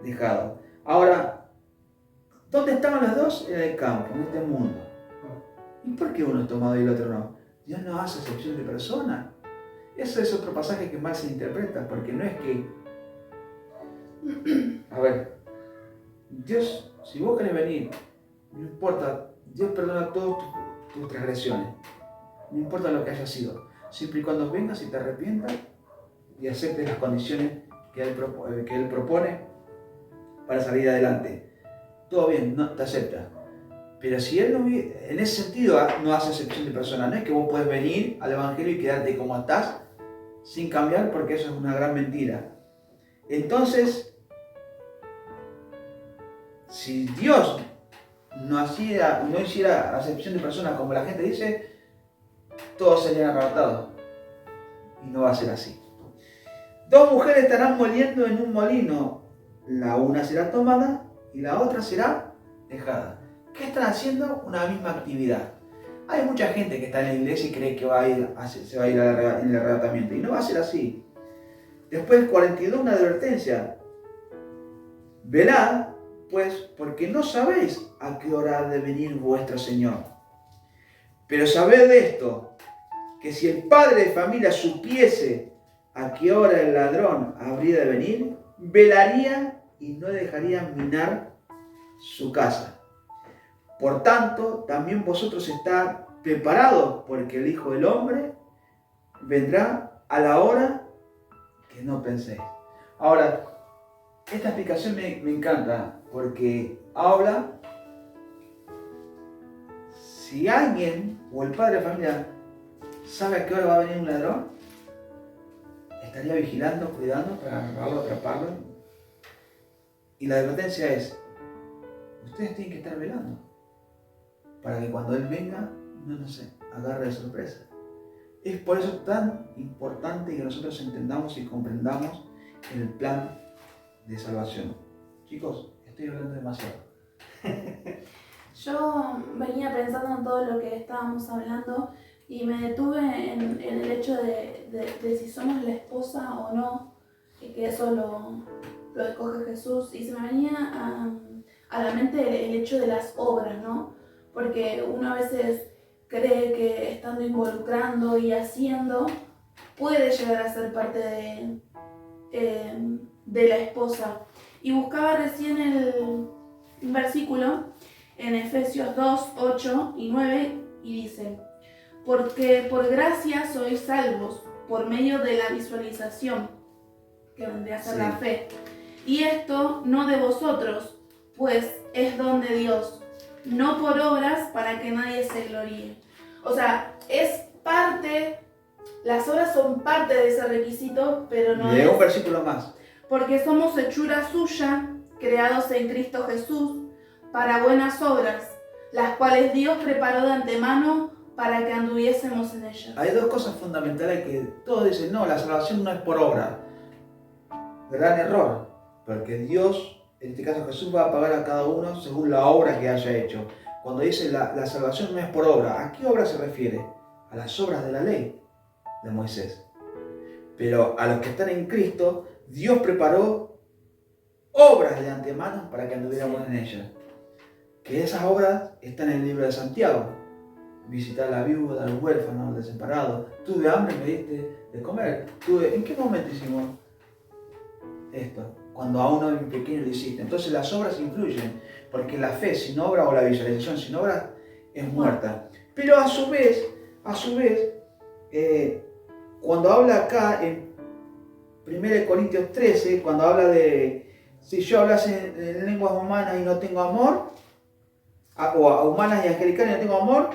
dejados. Ahora, ¿dónde estaban los dos? En el campo, en este mundo. ¿Y por qué uno es tomado y el otro no? Dios no hace excepción de personas. Eso es otro pasaje que mal se interpreta, porque no es que... A ver, Dios, si vos querés venir, no importa, Dios perdona todas tus transgresiones, no importa lo que haya sido, siempre y cuando vengas y te arrepientas y aceptes las condiciones que Él propone para salir adelante. Todo bien, no te acepta. Pero si Él no, en ese sentido no hace excepción de personas, no es que vos podés venir al Evangelio y quedarte como estás sin cambiar, porque eso es una gran mentira. Entonces, si Dios no hiciera acepción de personas como la gente dice, todos serían arrebatados. Y no va a ser así. Dos mujeres estarán moliendo en un molino. La una será tomada y la otra será dejada. ¿Qué están haciendo? Una misma actividad. Hay mucha gente que está en la iglesia y cree que se va a ir en el arrebatamiento. Y no va a ser así. Después 42, una advertencia. Velad, pues, porque no sabéis a qué hora ha de venir vuestro Señor. Pero sabed esto, que si el padre de familia supiese a qué hora el ladrón habría de venir, velaría y no dejaría minar su casa. Por tanto, también vosotros estad preparados, porque el Hijo del Hombre vendrá a la hora que no penséis. Ahora, esta explicación me encanta, porque habla, si alguien o el padre de familia sabe a qué hora va a venir un ladrón, estaría vigilando, cuidando para agarrarlo, atraparlo. Y la advertencia es, ustedes tienen que estar velando, para que cuando Él venga, no sé, agarre de sorpresa. Es por eso tan importante que nosotros entendamos y comprendamos el plan de salvación. Chicos, estoy hablando demasiado. Yo venía pensando en todo lo que estábamos hablando y me detuve en el hecho de si somos la esposa o no, y que eso lo escoge Jesús. Y se me venía a la mente el hecho de las obras, ¿no? Porque uno a veces cree que estando involucrando y haciendo puede llegar a ser parte de la esposa. Y buscaba recién un versículo en Efesios 2, 8 y 9 y dice: porque por gracia sois salvos por medio de la visualización, que vendría a ser la fe. Y esto no de vosotros, pues es don de Dios, no por obras para que nadie se gloríe. O sea, es parte, las obras son parte de ese requisito, pero no Leo es. un versículo más. Porque somos hechura suya, creados en Cristo Jesús, para buenas obras, las cuales Dios preparó de antemano para que anduviésemos en ellas. Hay dos cosas fundamentales que todos dicen, no, la salvación no es por obra. Gran error, porque Dios, en este caso Jesús, va a pagar a cada uno según la obra que haya hecho. Cuando dice la salvación no es por obra, ¿a qué obra se refiere? A las obras de la ley de Moisés. Pero a los que están en Cristo, Dios preparó obras de antemano para que anduviéramos en ellas. Que esas obras están en el libro de Santiago. Visitar a la viuda, al huérfano, al desamparado. Tuve hambre y me diste de comer. ¿En qué momento hicimos esto? Cuando a uno pequeño lo hiciste. Entonces las obras influyen, porque la fe sin obra o la visualización sin obra es muerta. Pero a su vez, cuando habla acá en 1 Corintios 13, cuando habla de si yo hablase en lenguas humanas y no tengo amor, o a humanas y angelicales y no tengo amor,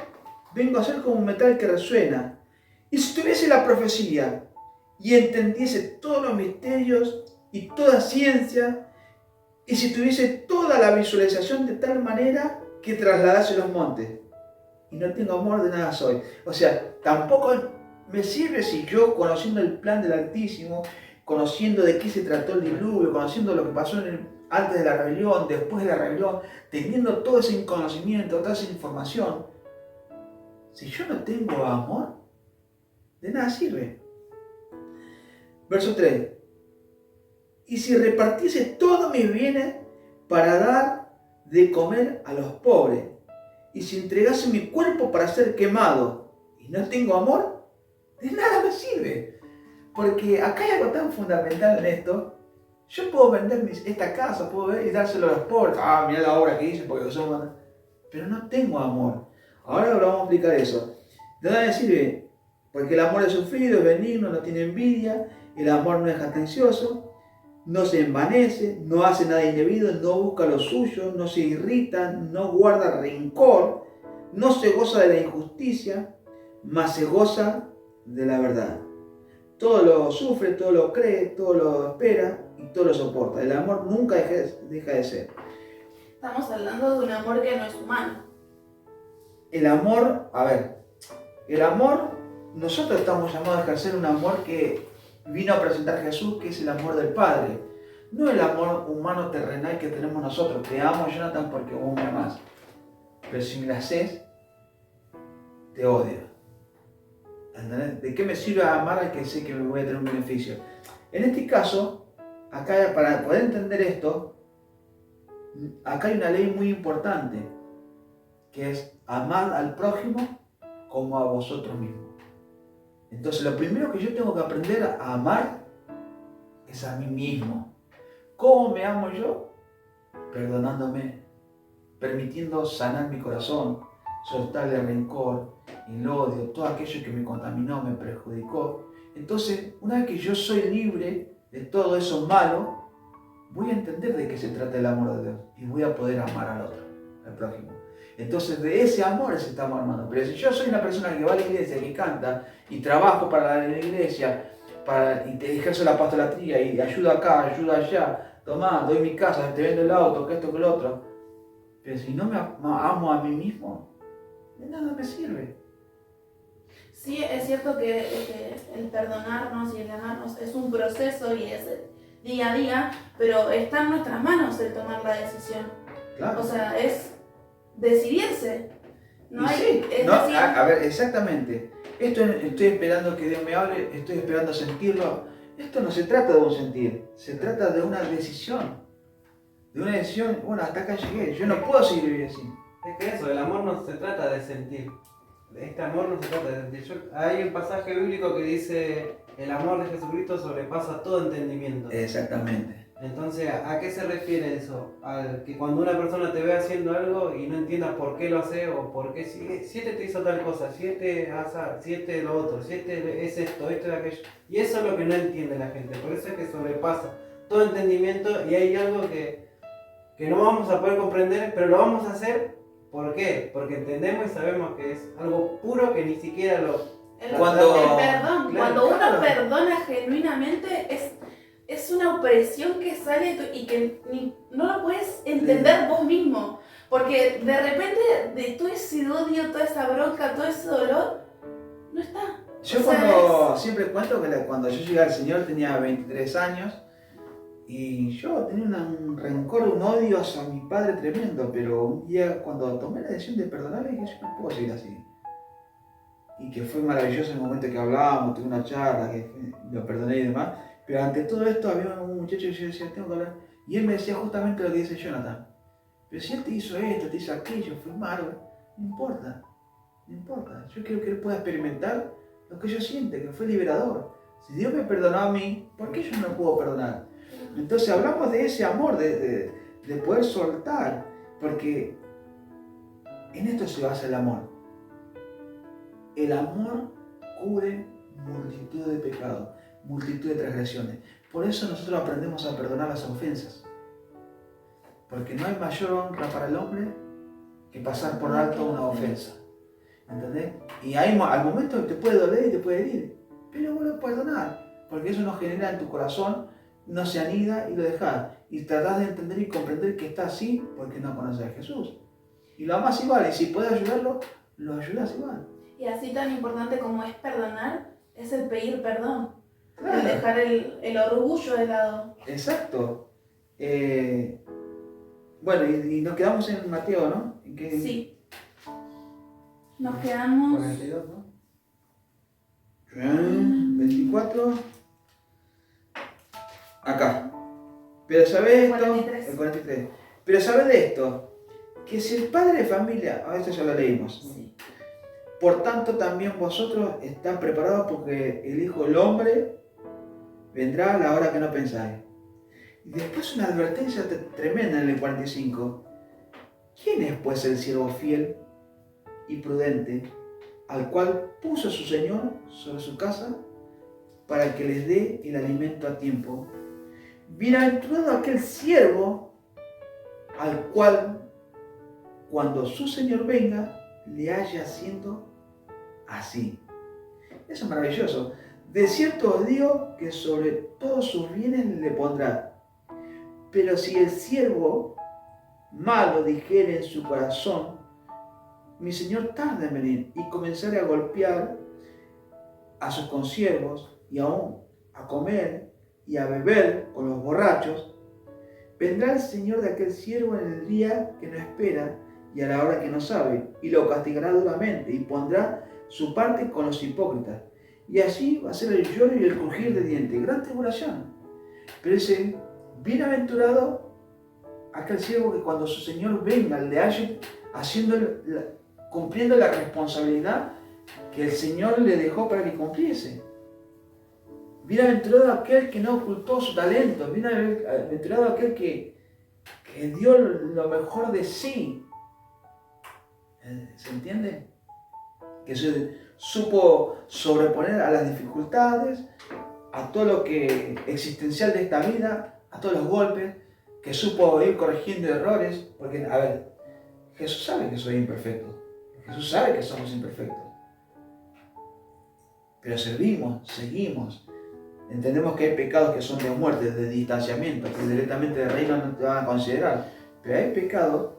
vengo a ser como un metal que resuena. Y si tuviese la profecía y entendiese todos los misterios y toda ciencia, y si tuviese toda la visualización de tal manera que trasladase los montes, y no tengo amor, de nada soy. O sea, tampoco me sirve si yo, conociendo el plan del Altísimo, conociendo de qué se trató el diluvio, conociendo lo que pasó antes de la rebelión, después de la rebelión, teniendo todo ese conocimiento, toda esa información, si yo no tengo amor, de nada sirve. Verso 3. Y si repartiese todos mis bienes para dar de comer a los pobres, y si entregase mi cuerpo para ser quemado, y no tengo amor, de nada me sirve. Porque acá hay algo tan fundamental en esto. Yo puedo vender esta casa, puedo ver y dárselo a los pobres. Ah, mirá la obra que hice porque somos... Pero no tengo amor. Ahora lo vamos a explicar eso. De nada me sirve, porque el amor es sufrido, es benigno, no tiene envidia, el amor no es jactancioso, no se envanece, no hace nada indebido, no busca lo suyo, no se irrita, no guarda rencor, no se goza de la injusticia, mas se goza de la verdad. Todo lo sufre, todo lo cree, todo lo espera y todo lo soporta. El amor nunca deja de ser. Estamos hablando de un amor que no es humano. El amor, el amor, nosotros estamos llamados a ejercer un amor que vino a presentar Jesús, que es el amor del Padre. No el amor humano terrenal que tenemos nosotros. Te amo, Jonathan, porque vos me amás. Pero si me la haces, te odio. ¿De qué me sirve amar al que sé que me voy a tener un beneficio? En este caso, acá para poder entender esto, acá hay una ley muy importante, que es amar al prójimo como a vosotros mismos. Entonces lo primero que yo tengo que aprender a amar es a mí mismo. ¿Cómo me amo yo? Perdonándome. permitiendo sanar mi corazón, soltarle el rencor, el odio, todo aquello que me contaminó, me perjudicó. Entonces, una vez que yo soy libre de todo eso malo, voy a entender de qué se trata el amor de Dios y voy a poder amar al otro, al prójimo. Entonces de ese amor estamos armando. Pero si yo soy una persona que va a la iglesia, que canta y trabajo para la iglesia, y te ejerzo la pastolatría y ayudo acá, ayudo allá, tomá, doy mi casa, te vendo el auto, que esto, que lo otro. Pero si no me amo a mí mismo, de nada me sirve. Sí, es cierto que el perdonarnos y el amarnos es un proceso y es día a día, pero está en nuestras manos el tomar la decisión. Claro. O sea, es decidirse. No hay, sí, es no, decir, a ver, exactamente. Esto estoy esperando que Dios me hable, estoy esperando sentirlo. Esto no se trata de un sentir, se trata de una decisión. De una decisión, bueno, hasta acá llegué, yo no puedo seguir viviendo así. Es que eso, el amor no se trata de sentir. Este amor no se trata de sentir. Hay un pasaje bíblico que dice: el amor de Jesucristo sobrepasa todo entendimiento. Exactamente. Entonces, ¿a qué se refiere eso? Al que cuando una persona te ve haciendo algo y no entiendas por qué lo hace o por qué, si este te hizo tal cosa, si este lo otro, si este es esto es aquello. Y eso es lo que no entiende la gente. Por eso es que sobrepasa todo entendimiento y hay algo que no vamos a poder comprender, pero lo vamos a hacer. ¿Por qué? Porque entendemos y sabemos que es algo puro que ni siquiera lo... el perdón. Claro, Cuando uno claro. perdona genuinamente es una opresión que sale y que no lo puedes entender vos mismo. Porque de repente de todo ese odio, toda esa bronca, todo ese dolor, no está. Yo siempre cuento que cuando yo llegué al Señor tenía 23 años y yo tenía un rencor, un odio hacia mi padre tremendo, pero un día cuando tomé la decisión de perdonarle dije, yo no puedo seguir así. Y que fue maravilloso el momento que hablábamos, tuve una charla, que lo perdoné y demás, pero ante todo esto había un muchacho que yo decía, tengo que hablar, y él me decía justamente lo que dice Jonathan, pero si él te hizo esto, te hizo aquello, fue malo, no importa, no importa, yo quiero que él pueda experimentar lo que yo siento, que fue liberador. Si Dios me perdonó a mí, ¿por qué yo no me puedo perdonar? Entonces hablamos de ese amor, de poder soltar, porque en esto se basa el amor. El amor cubre multitud de pecados, multitud de transgresiones. Por eso nosotros aprendemos a perdonar las ofensas. Porque no hay mayor honra para el hombre que pasar por alto una ofensa. ¿Entendés? Y al momento te puede doler y te puede herir, pero vos lo perdonar, porque eso no genera en tu corazón, no se anida y lo dejás. Y tratás de entender y comprender que está así porque no conoces a Jesús. Y lo amás igual, y si puedes ayudarlo, lo ayudas igual. Y así tan importante como es perdonar, es el pedir perdón. Claro. El dejar el orgullo de lado. Exacto. Bueno, y nos quedamos en Mateo, ¿no? Sí. Nos quedamos... 42, ¿no? 24. Acá. Pero ¿sabés esto? 43. El 43. Pero ¿sabés de esto? Que si el padre de familia, esto ya lo leímos. Sí. Por tanto, también vosotros están preparados porque el Hijo del Hombre vendrá a la hora que no pensáis. Y después una advertencia tremenda en el 45. ¿Quién es pues el siervo fiel y prudente al cual puso su Señor sobre su casa para que les dé el alimento a tiempo? Bienaventurado aquel siervo al cual cuando su Señor venga le haya haciendo así. Eso es maravilloso. De cierto os digo que sobre todos sus bienes le pondrá. Pero si el siervo malo dijere en su corazón, mi Señor tarda en venir, y comenzare a golpear a sus consiervos y aún a comer y a beber con los borrachos, vendrá el Señor de aquel siervo en el día que no espera y a la hora que no sabe, y lo castigará duramente y pondrá su parte con los hipócritas. Y allí va a ser el lloro y el crujir de dientes, gran tribulación. Pero ese bienaventurado aquel siervo que cuando su Señor venga le halle cumpliendo la responsabilidad que el Señor le dejó para que cumpliese. Bienaventurado aquel que no ocultó su talento, bienaventurado aquel que dio lo mejor de sí ¿Se entiende? Que se supo sobreponer a las dificultades, a todo lo que existencial de esta vida, a todos los golpes, que supo ir corrigiendo errores, porque, a ver, Jesús sabe que soy imperfecto, Jesús sabe que somos imperfectos, pero servimos, seguimos, entendemos que hay pecados que son de muerte, de distanciamiento, que directamente del reino no te van a considerar, pero hay pecados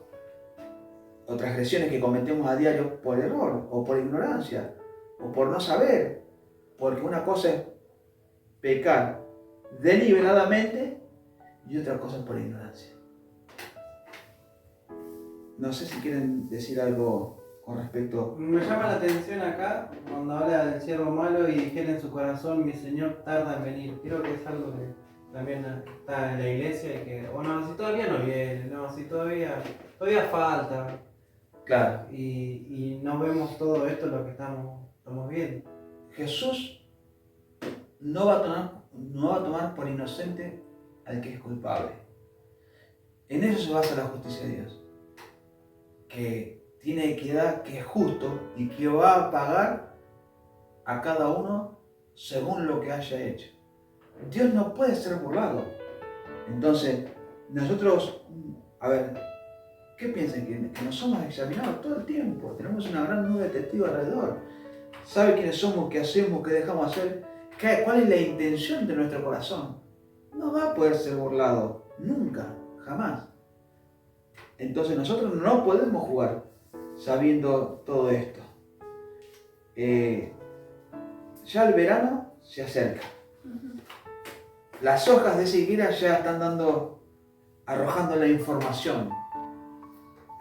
o transgresiones que cometemos a diario por error, o por ignorancia, o por no saber, porque una cosa es pecar deliberadamente y otra cosa por ignorancia. No sé si quieren decir algo con respecto. Me llama la atención acá cuando habla del siervo malo y dijera en su corazón, mi Señor tarda en venir. Creo que es algo que también está en la iglesia y que, o no, si todavía no viene, no, si todavía falta. Claro, Y no vemos todo esto lo que estamos viendo. Jesús no va a tomar por inocente al que es culpable. En eso se basa la justicia de Dios, que tiene equidad, que es justo y que va a pagar a cada uno según lo que haya hecho. Dios no puede ser burlado. Entonces, nosotros, a ver, ¿qué piensan? Que nos somos examinados todo el tiempo. Tenemos una gran nube de testigos alrededor. ¿Sabe quiénes somos? ¿Qué hacemos? ¿Qué dejamos hacer? ¿Cuál es la intención de nuestro corazón? No va a poder ser burlado. Nunca. Jamás. Entonces nosotros no podemos jugar sabiendo todo esto. Ya el verano se acerca. Las hojas de esa higuera ya están arrojando la información.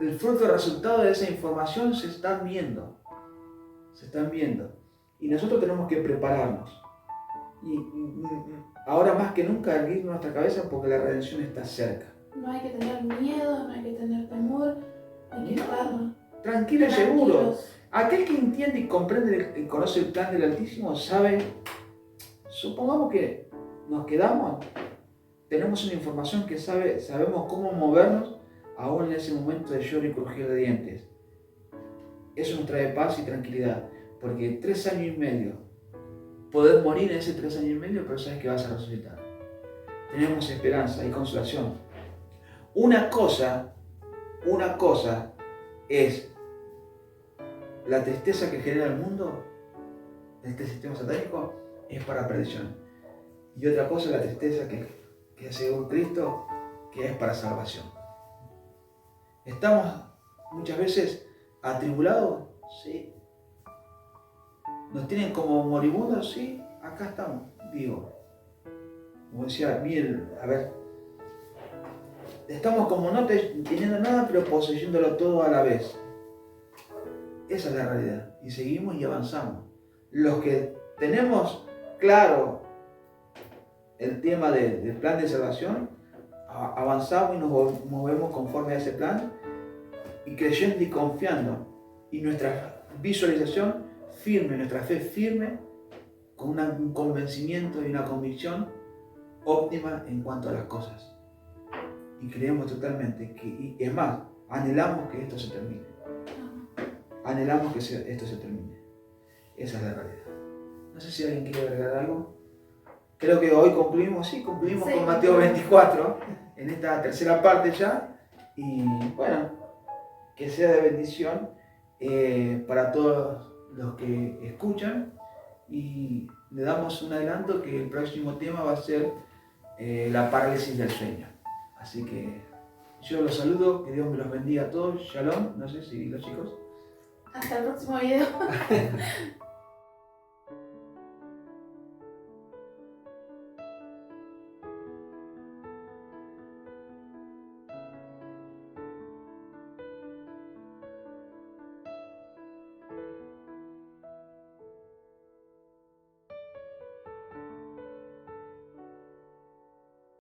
El fruto, el resultado de esa información se están viendo. Y nosotros tenemos que prepararnos. Y ahora más que nunca erguir nuestra cabeza porque la redención está cerca. No hay que tener miedo, no hay que tener temor, hay que estar tranquilo y seguro. Aquel que entiende y comprende y conoce el plan del Altísimo sabe, supongamos que nos quedamos, tenemos una información que sabemos cómo movernos aún en ese momento de lloro y crujir de dientes. Eso nos trae paz y tranquilidad, porque 3 años y medio, podés morir en ese 3 años y medio, pero sabes que vas a resucitar. Tenemos esperanza y consolación. Una cosa es la tristeza que genera el mundo, este sistema satánico, es para perdición. Y otra cosa es la tristeza que hace un Cristo, que es para salvación. ¿Estamos muchas veces atribulados? Sí. ¿Nos tienen como moribundos? Sí. Acá estamos, vivos. Como decía Miguel, a ver, estamos como no teniendo nada, pero poseyéndolo todo a la vez. Esa es la realidad. Y seguimos y avanzamos. Los que tenemos claro el tema del plan de salvación, avanzamos y nos movemos conforme a ese plan, y creyendo y confiando. Y nuestra visualización firme, nuestra fe firme, con un convencimiento y una convicción óptima en cuanto a las cosas. Y creemos totalmente y es más, anhelamos que esto se termine. Anhelamos que esto se termine. Esa es la realidad. No sé si alguien quiere agregar algo. Creo que hoy concluimos con Mateo 24, en esta tercera parte ya. Y bueno, que sea de bendición para todos los que escuchan. Y le damos un adelanto que el próximo tema va a ser la parálisis del sueño. Así que yo los saludo, que Dios me los bendiga a todos. Shalom, no sé si los chicos. Hasta el próximo video.